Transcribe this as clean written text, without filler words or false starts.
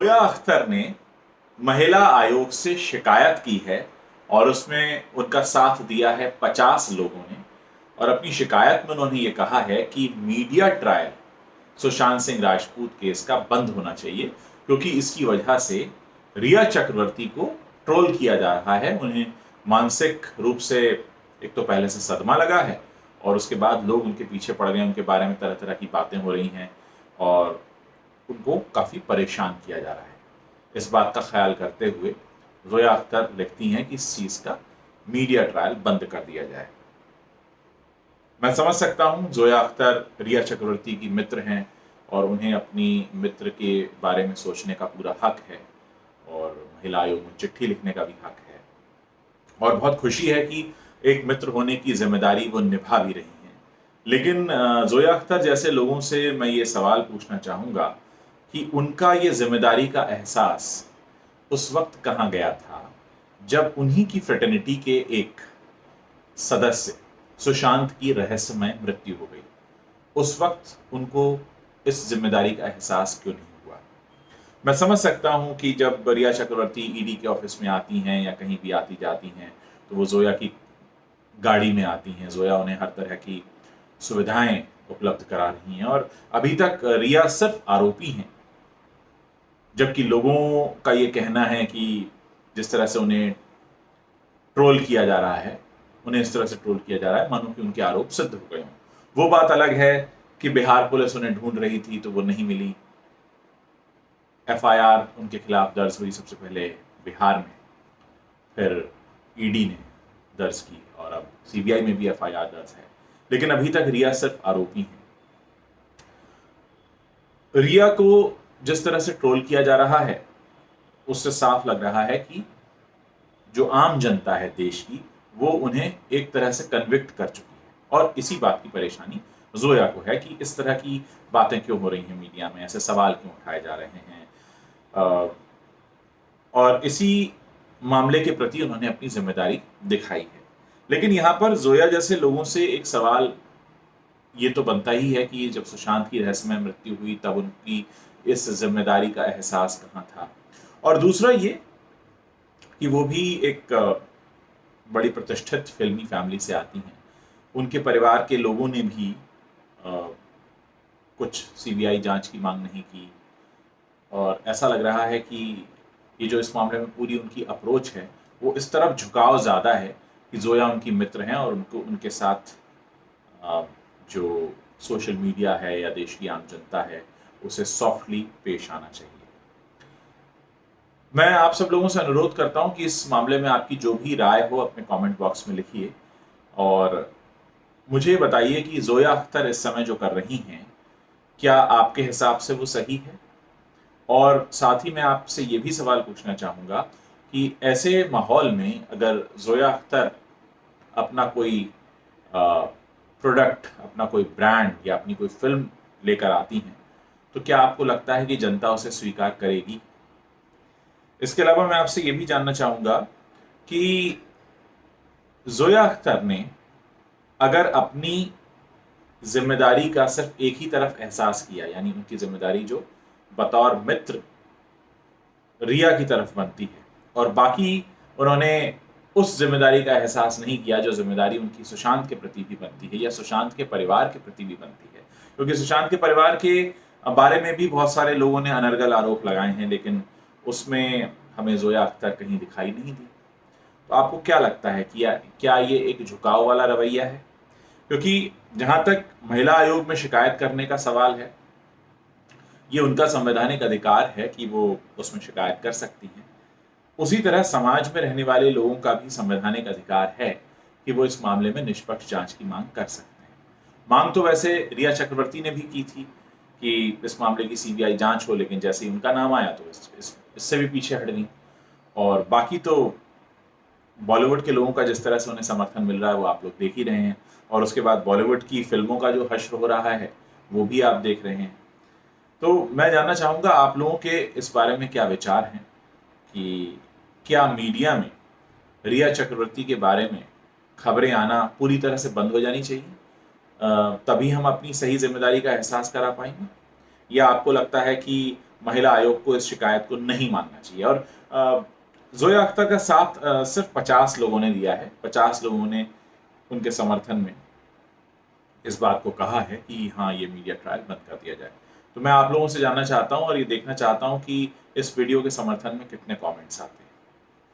जोया अख्तर ने महिला आयोग से शिकायत की है और उसमें उनका साथ दिया है 50 लोगों ने। और अपनी शिकायत में उन्होंने ये कहा है कि media trial Sushant Singh Rajput case का बंद होना चाहिए, क्योंकि इसकी वजह से रिया चक्रवर्ती को ट्रोल किया जा रहा है। उन्हें मानसिक रूप से एक तो पहले से सदमा लगा है और उसके बाद लोग उनके पीछे पड़ गए, उनके बारे में तरह तरह की बातें हो रही हैं और उनको काफ़ी परेशान किया जा रहा है। इस बात का ख्याल करते हुए जोया अख्तर लिखती हैं कि इस चीज़ का मीडिया ट्रायल बंद कर दिया जाए। मैं समझ सकता हूँ, जोया अख्तर रिया चक्रवर्ती की मित्र हैं और उन्हें अपनी मित्र के बारे में सोचने का पूरा हक है और महिला आयोग में चिट्ठी लिखने का भी हक है। और बहुत खुशी है कि एक मित्र होने की जिम्मेदारी वो निभा भी रही हैं। लेकिन जोया अख्तर जैसे लोगों से मैं ये सवाल पूछना चाहूँगा कि उनका ये जिम्मेदारी का एहसास उस वक्त कहाँ गया था जब उन्हीं की फ्रेटर्निटी के एक सदस्य सुशांत की रहस्यमय मृत्यु हो गई। उस वक्त उनको इस जिम्मेदारी का एहसास क्यों नहीं हुआ? मैं समझ सकता हूं कि जब रिया चक्रवर्ती ईडी के ऑफिस में आती हैं या कहीं भी आती जाती हैं तो वो जोया की गाड़ी में आती हैं। जोया उन्हें हर तरह की सुविधाएं उपलब्ध करा रही हैं और अभी तक रिया सिर्फ आरोपी हैं, जबकि लोगों का ये कहना है कि जिस तरह से उन्हें ट्रोल किया जा रहा है, उन्हें इस तरह से ट्रोल किया जा रहा है मानो कि उनके आरोप सिद्ध हो गए हों। वो बात अलग है कि बिहार पुलिस उन्हें ढूंढ रही थी तो वो नहीं मिली। एफआईआर उनके खिलाफ दर्ज हुई सबसे पहले बिहार में, फिर ईडी ने दर्ज की और अब सीबीआई में भी एफआईआर दर्ज है। लेकिन अभी तक रिया सिर्फ आरोपी हैं। रिया को जिस तरह से ट्रोल किया जा रहा है उससे साफ लग रहा है कि जो आम जनता है देश की, वो उन्हें एक तरह से कन्विक्ट कर चुकी है और इसी बात की परेशानी जोया को है कि इस तरह की बातें क्यों हो रही हैं मीडिया में, ऐसे सवाल क्यों उठाए जा रहे हैं। और इसी मामले के प्रति उन्होंने अपनी जिम्मेदारी दिखाई है। लेकिन यहाँ पर जोया जैसे लोगों से एक सवाल ये तो बनता ही है कि जब सुशांत की रहस्यमय मृत्यु हुई तब उनकी इस जिम्मेदारी का एहसास कहाँ था। और दूसरा ये कि वो भी एक बड़ी प्रतिष्ठित फिल्मी फैमिली से आती हैं। उनके परिवार के लोगों ने भी कुछ सीबीआई जांच की मांग नहीं की और ऐसा लग रहा है कि ये जो इस मामले में पूरी उनकी अप्रोच है वो इस तरफ झुकाव ज़्यादा है कि जोया उनकी मित्र हैं और उनको उनके साथ जो सोशल मीडिया है या देश की आम जनता है उसे सॉफ्टली पेश आना चाहिए। मैं आप सब लोगों से अनुरोध करता हूं कि इस मामले में आपकी जो भी राय हो अपने कमेंट बॉक्स में लिखिए और मुझे बताइए कि जोया अख्तर इस समय जो कर रही हैं क्या आपके हिसाब से वो सही है। और साथ ही मैं आपसे ये भी सवाल पूछना चाहूँगा कि ऐसे माहौल में अगर जोया अख्तर अपना कोई प्रोडक्ट, अपना कोई ब्रांड या अपनी कोई फिल्म लेकर आती हैं तो क्या आपको लगता है कि जनता उसे स्वीकार करेगी? इसके अलावा मैं आपसे ये भी जानना चाहूँगा कि जोया अख्तर ने अगर अपनी जिम्मेदारी का सिर्फ एक ही तरफ एहसास किया, यानी उनकी जिम्मेदारी जो बतौर मित्र रिया की तरफ बनती है और बाकी उन्होंने उस जिम्मेदारी का एहसास नहीं किया जो जिम्मेदारी उनकी सुशांत के प्रति भी बनती है या सुशांत के परिवार के प्रति भी बनती है, क्योंकि सुशांत के परिवार के बारे में भी बहुत सारे लोगों ने अनर्गल आरोप लगाए हैं लेकिन उसमें हमें जोया अख्तर कहीं दिखाई नहीं दी। तो आपको क्या लगता है कि क्या ये एक झुकाव वाला रवैया है? क्योंकि जहां तक महिला आयोग में शिकायत करने का सवाल है, ये उनका संवैधानिक अधिकार है कि वो उसमें शिकायत कर सकती हैं। उसी तरह समाज में रहने वाले लोगों का भी संवैधानिक अधिकार है कि वो इस मामले में निष्पक्ष जांच की मांग कर सकते हैं। मांग तो वैसे रिया चक्रवर्ती ने भी की थी कि इस मामले की सीबीआई जांच हो, लेकिन जैसे ही उनका नाम आया तो इससे भी पीछे हट गई। और बाकी तो बॉलीवुड के लोगों का जिस तरह से उन्हें समर्थन मिल रहा है वो आप लोग देख ही रहे हैं और उसके बाद बॉलीवुड की फिल्मों का जो हश्र हो रहा है वो भी आप देख रहे हैं। तो मैं जानना चाहूँगा आप लोगों के इस बारे में क्या विचार हैं कि क्या मीडिया में रिया चक्रवर्ती के बारे में खबरें आना पूरी तरह से बंद हो जानी चाहिए, तभी हम अपनी सही जिम्मेदारी का एहसास करा पाएंगे? या आपको लगता है कि महिला आयोग को इस शिकायत को नहीं मानना चाहिए। और जोया अख्तर का साथ सिर्फ 50 लोगों ने दिया है। 50 लोगों ने उनके समर्थन में इस बात को कहा है कि हाँ, ये मीडिया ट्रायल बंद कर दिया जाए। तो मैं आप लोगों से जानना चाहता हूँ और ये देखना चाहता हूँ कि इस वीडियो के समर्थन में कितने कमेंट्स आते हैं।